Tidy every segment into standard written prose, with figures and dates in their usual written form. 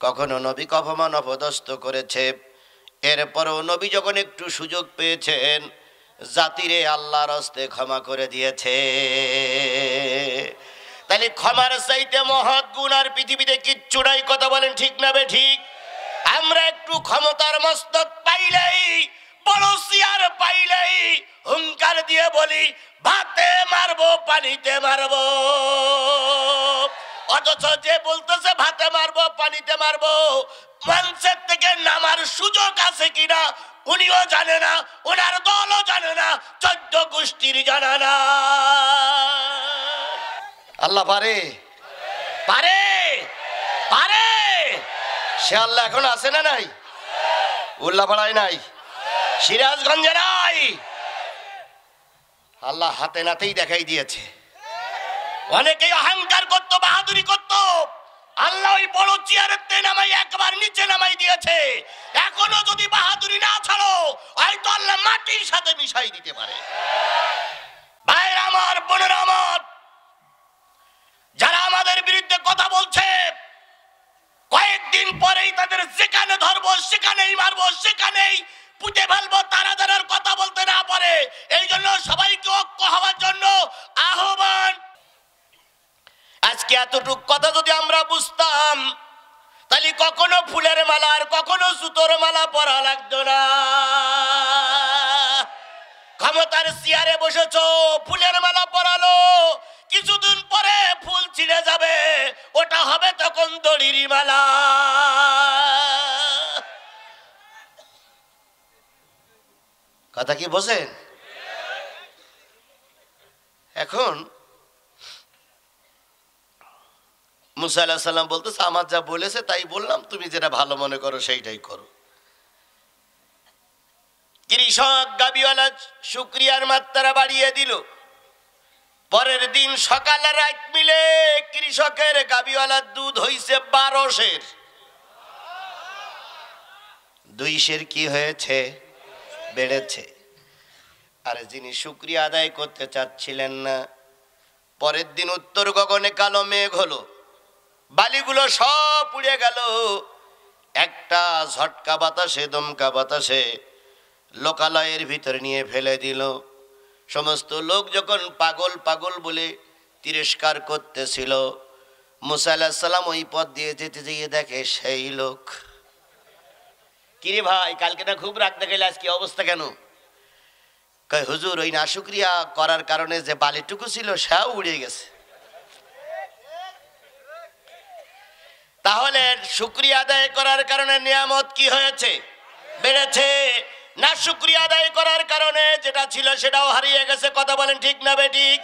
কখনো নবীকে অপমান অপদস্থ করেছে। এরপরও নবী যখন একটু সুযোগ পেয়েছেন, জাতিরে আল্লাহর হস্তে ক্ষমা করে দিয়েছে। তাহলে ক্ষমার চাইতে মহৎ গুণ আর পৃথিবীতে কিচ্ছু নাই। কথা বলেন ঠিক না বে ঠিক? আমরা একটু ক্ষমতার মস্তক পাইলেই, বড় চেয়ার পাইলেই হুঙ্কার দিয়ে বলি ভাতে মারবো পানিতে মারবো। অথচ যে বলতেছে ভাতে মারবো পানিতে মারবো, মঞ্চের থেকে নামার সুযোগ আছে কিনা উনিও জানে না, ওনার দলও জানে না, 14 গোষ্ঠীর জানা না। আল্লাহ পারে পারে পারে সে আল্লাহ এখন আছে না নাই? উল্লাপাড়ায় নাই, সিরাজগঞ্জে নাই। আল্লাহ হাতে নাতেই দেখাই দিয়েছে। অনেকেই অহংকার করত, বাহাদুরি করত, আল্লাহ ওই বড় চেয়ারের তে নামাই একবার নিচে নামাই দিয়েছে। এখনো যদি বাহাদুরি না ছাড়ো, হয়তো আল্লাহ মাটির সাথে মিশাই দিতে পারে। ভাইরা আমার, বোনেরা আমার, যারা আমাদের বিরুদ্ধে কথা বলছে, কয়েকদিন পরেই তাদের যেখানে ধরবো সেখানেই মারবো, সেখানেই পুঁতে ফেলবো, তারা যারা কথা বলতে না পারে। এই জন্য সবাইকে ঐক্য হওয়ার জন্য আহ্বান। আজকে এতটুক কথা যদি আমরা বুঝতাম, তাহলে কখনো ফুলের মালা আর কখনো সুতোর মালা পরা লাগতো না। ক্ষমতার চেয়ারে বসেছো, ফুলের মালা পরালো, কিছুদিন পরে ফুল ছিঁড়ে যাবে, ওটা হবে তখন দড়ির মালা। কথা কি বোঝেন? এখন মুসা আলাইহিস সালাম বলতেছে আমার যা বলেছে তাই বললাম, তুমি যেটা ভালো মনে করো সেইটাই করো। কৃষক গাবিওয়ালা শুকরিয়ার মাত্রা বাড়িয়ে দিল। পরের দিন সকাল রাত মিলে কৃষকের গাবিওয়ালার দুধ হইছে 12 সের। 2 সের কি হয়েছে? বেড়েছে। আর যিনি শুকরিয়া আদায় করতে চাচ্ছিলেন না, পরের দিন উত্তর গগনে কালো মেঘ হলো, বালিগুলো সব উড়ে গেল। একটা ঝটকা বাতাসে, দমকা বাতাসে লোকালয়ের ভিতরে নিয়ে ফেলে দিল। সমস্ত লোক যখন পাগল পাগল বলে তিরস্কার করতেছিল, মুসা আলাইহিস সালাম ওই পথ দিয়ে যেতে যেয়ে দেখে সেই লোক। কিরে ভাই, কালকে না খুব রাগ দেখাইলে, আজকে অবস্থা কেন? কয় হুজুর, ওই নাশুকরিয়া করার কারণে যে বালিটুকু ছিল সেও উড়ে গেছে। তাহলে শুকরিয়া আদায় করার কারণে নিয়ামত কি হয়েছে? বেড়েছে। না শুকরিয়া আদায় করার কারণে যেটা ছিল সেটাও হারিয়ে গেছে। কথা বলেন ঠিক না বেঠিক?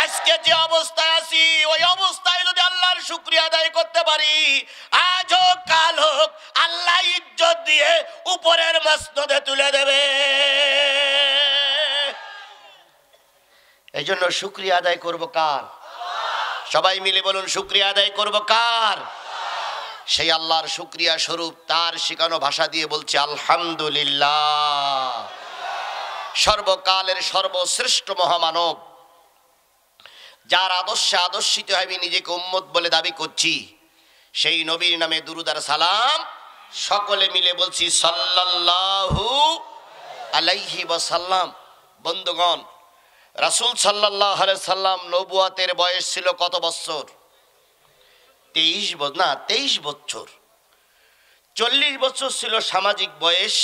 আজকে যে অবস্থায় আছি, ওই অবস্থায় যদি আল্লাহর শুকরিয়া আদায় করতে পারি, আজ হোক কাল হোক, আল্লাহ ইজ্জত দিয়ে উপরের মসনদে তুলে দেবে। এই জন্য শুকরিয়া আদায় করবো কার? সবাই মিলে বলুন, শুকরিয়া আদায় করবো কার? সেই আল্লাহর শুকরিয়া স্বরূপ তার শিখানো ভাষা দিয়ে বলছে আলহামদুলিল্লাহ। সর্বকালের সর্বশ্রেষ্ঠ মহামানব, যার আদর্শে আদর্শিত আমি নিজেকে উম্মত বলে দাবি করছি, সেই নবীর নামে দুরূদ আর সালাম সকলে মিলে বলছি সাল্লাল্লাহু আলাইহি ওয়াসাল্লাম। বন্ধুগণ, রাসূল সাল্লাল্লাহু আলাইহি সাল্লাম নবুয়তের বয়স ছিল কত বছর? 23 বছর। 40 বছর ছিল সামাজিক বয়স,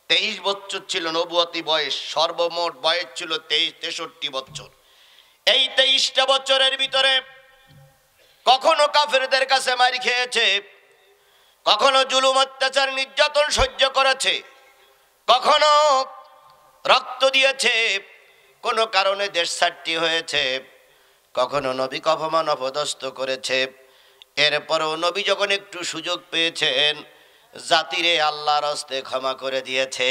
23 বছর ছিল নবুয়তি বয়স। সর্বমোট বয়স ছিল 63 বছর। এই 23টা বছরের ভিতরে কখনো কাফেরদের কাছে মার খেয়েছে, কখনো জুলুম অত্যাচার নির্যাতন সহ্য করেছে, কখনো রক্ত দিয়েছে, কোনো কারণে দেশ ছাড়তে হয়েছে, কখনো নবীকে অপমান অপদস্থ করেছে। এরপরও নবী যখন একটু সুযোগ পেয়েছেন, জাতিরে আল্লাহর হস্তে ক্ষমা করে দিয়েছে।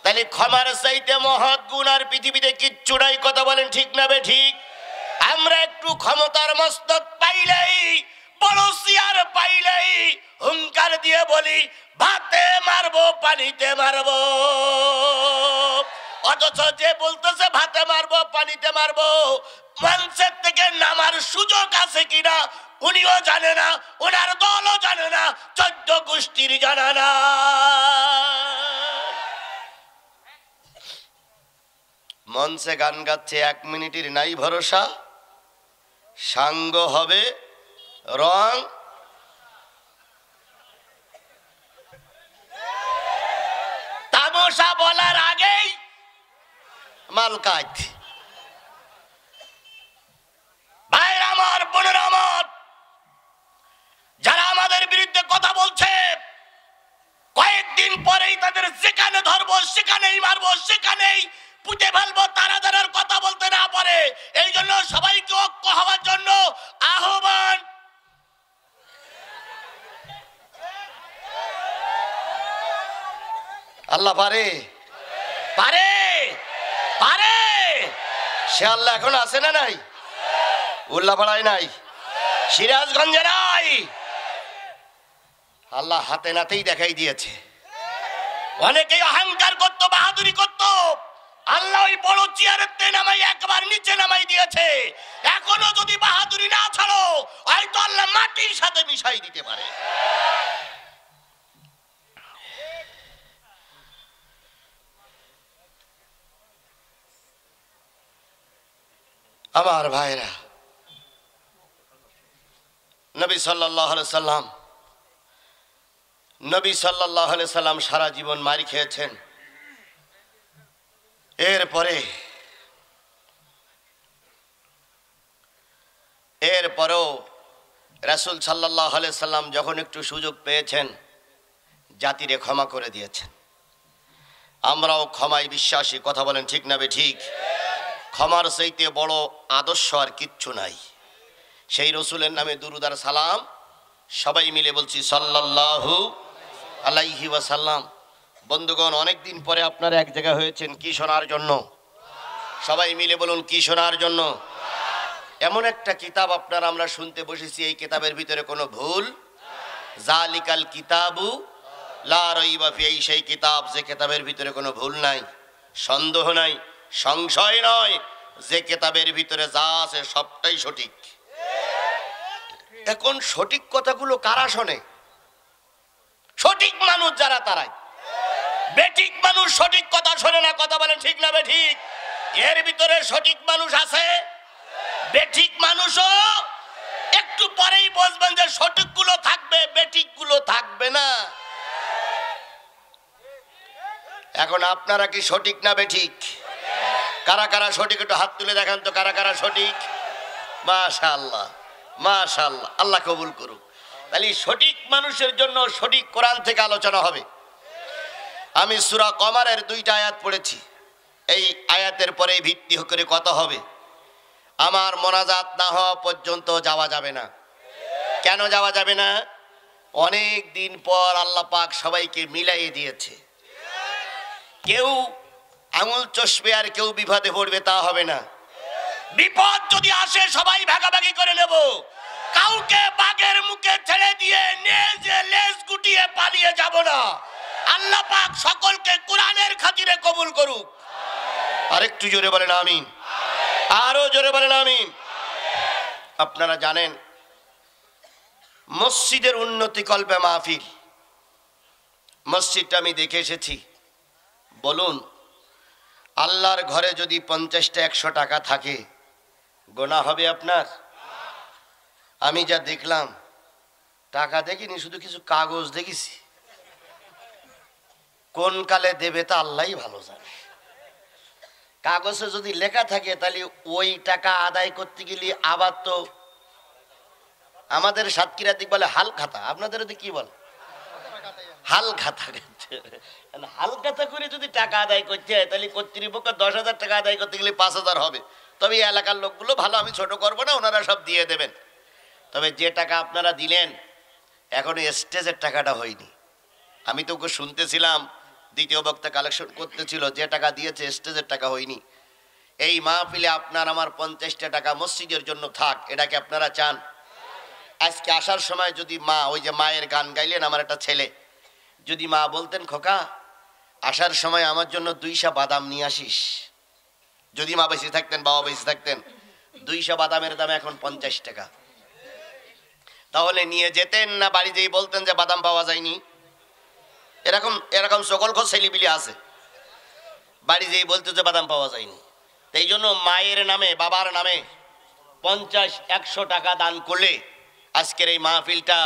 তাহলে ক্ষমার চাইতে মহৎ গুণ আর পৃথিবীতে কিচ্ছু নাই। কথা বলেন ঠিক না বে ঠিক? আমরা একটু ক্ষমতার মস্তক পাইলেই, বড় চেয়ার পাইলেই হুঙ্কার দিয়ে বলি ভাতে মারবো পানিতে মারবো। অথচ যে বলতেছে ভাতে মারবো পানিতে মারবো, মঞ্চের থেকে নামার সুযোগ আছে কিনা উনিও জানে না, ওনার দলও জানে না, 14 গোষ্ঠীর জানা না। মঞ্চে গান গাচ্ছে 1 মিনিটের নাই ভরসা, সাঙ্গ হবে রং। তামাশা বলার আগেই মালকাত। ভাইরা আমার, বোনেরা আমার, যারা আমাদের বিরুদ্ধে কথা বলছে, কয়েকদিন পরেই তাদের যেখানে ধরবো, সেখানেই মারবো, সেখানেই পুঁতে ফেলবো, তারা যারা কথা বলতে না পারে। এই জন্য সবাইকে ঐক্য হওয়ার জন্য আহ্বান। আল্লাহ পারে, পারে, পারে। সে আল্লাহ এখন আছে না নাই? উল্লাপাড়ায় নাই, সিরাজগঞ্জে নাই। আল্লাহ হাতে নাতেই দেখাই দিয়েছে। অনেকেই অহংকার করতো, বাহাদুরি করতো, আল্লাহ ওই বড় চেয়ারের নামাই একবার নিচে নামাই দিয়েছে। এখনো যদি বাহাদুরি না ছাড়ো, হয়তো আল্লাহ মাটির সাথে মিশাই দিতে পারে। আমার ভাইরা, নবী সাল্লাল্লাহু আলাইহি সাল্লাম, নবী সাল্লাল্লাহু আলাইহি সাল্লাম সারা জীবন মার খেয়েছেন। এরপরেও রাসূল সাল্লাল্লাহু আলাইহি সাল্লাম যখন একটু সুযোগ পেয়েছেন, জাতিরে ক্ষমা করে দিয়েছেন। আমরাও ক্ষমায় বিশ্বাসী। কথা বলেন ঠিক না বেঠিক? ক্ষমার চাইতে বড় আদর্শ আর কিচ্ছু নাই। সেই রসুলের নামে দুরূদ আর সালাম সবাই মিলে বলছি সাল্লাল্লাহু আলাইহি ওয়াসাল্লাম। বন্ধুগণ, অনেকদিন পরে আপনারা এক জায়গা হয়েছেন কি শোনার জন্য? সবাই মিলে বলুন, কি শোনার জন্য? এমন একটা কিতাব আপনারা আমরা শুনতে বসেছি, এই কিতাবের ভিতরে কোনো ভুল। জালিকাল কিতাবু লা রাইবা ফি, এই সেই কিতাব যে কিতাবের ভিতরে কোনো ভুল নাই, সন্দেহ নাই, সংশয় নয়, যে কিতাবের ভিতরে যা আছে সবটাই সঠিক। এখন সঠিক কথাগুলো কারা শোনে? সঠিক মানুষ যারা, তারাই। বেঠিক মানুষ সঠিক কথা শোনে না। কথা বলেন ঠিক না বেঠিক? এর ভিতরে সঠিক মানুষ আছে, বেঠিক মানুষও একটু পরেই বুঝবেন যে সঠিক গুলো থাকবে, বেঠিক গুলো থাকবে না। এখন আপনারা কি সঠিক না বেঠিক? কারা কারা সঠিক একটু হাত তুলে দেখান তো, কারা কারা সঠিক? মাশাআল্লাহ, মাশাআল্লাহ, আল্লাহ কবুল করুক। তাহলে সঠিক মানুষের জন্য সঠিক কোরআন থেকে আলোচনা হবে। আমি সূরা কমারের 2টা আয়াত পড়েছি। এই আয়াতের পরে ভিত্তি করে কথা হবে। আমার মোনাজাত না হওয়া পর্যন্ত যাওয়া যাবে না। কেন যাওয়া যাবে না? অনেক দিন পর আল্লাহ পাক সবাইকে মিলাইয়ে দিয়েছে। কেউ আঙুল চষবে আর কেউ বিপদে পড়বে, তা হবে না। বিপদ যদি আসে সবাই ভাগাভাগি করে নেব। কাউকে বাঘের মুখে ছেড়ে দিয়ে নেজে লেজ গুটিয়ে পালিয়ে যাব না। আল্লাহ পাক সকলকে কোরআনের খাতিরে কবুল করুক। আরেকটু জোরে বলেন আমিন। আরো জোরে বলেন আমিন। আপনারা জানেন মসজিদের উন্নতি কল্পে মাহফিল, মসজিদটা আমি দেখে এসেছি। বলুন, আল্লাহর ঘরে যদি 50টা 100 টাকা থাকে, গোনা হবে আপনার? আমি যা দেখলাম, টাকা দেখিনি, শুধু কিছু কাগজ দেখেছি। কোন কালে দেবে তা আল্লাহই ভালো জানে। কাগজে যদি লেখা থাকে, তাহলে ওই টাকা আদায় করতে গেলে আবার তো আমাদের সাতক্ষীরা দিক বলে হাল খাতা, আপনাদের ওদিকে কি বলে? হাল খাতা। হাল খাতা করে যদি টাকা আদায় করতে হয়, তাহলে কর্তৃপক্ষ 10,000 টাকা আদায় করতে গেলে 5,000 হবে। তবে এই এলাকার লোকগুলো ভালো, আমি ছোট করবো না, ওনারা সব দিয়ে দেবেন। তবে যে টাকা আপনারা দিলেন, এখনো স্টেজের টাকাটা হয়নি। আমি তো ওকে শুনতেছিলাম, দ্বিতীয় বক্তা কালেকশন করতেছিল, যে টাকা দিয়েছে স্টেজের টাকা হয়নি। এই মাহফিলে আপনার আমার 50টা টাকা মসজিদের জন্য থাক, এটাকে আপনারা চান? আজকে আসার সময় যদি মা, ওই যে মায়ের গান গাইলেন আমার একটা ছেলে, যদি মা বলতেন, খোকা আসার সময় আমার জন্য 200 বাদাম নিয়ে আসিস। যদি মা বেঁচে থাকতেন, বাবা বেঁচে থাকতেন, 200 বাদামের দাম এখন 50 টাকা। তাহলে নিয়ে যেতেন না বাড়ি যেই বলতেন যে বাদাম পাওয়া যায়নি? এরকম এরকম সকল ছেলেপিলি আছে, বাড়ি যেই বলতো যে বাদাম পাওয়া যায়নি। এই জন্য মায়ের নামে বাবার নামে 50-100 টাকা দান করলে আজকের এই মাহফিলটা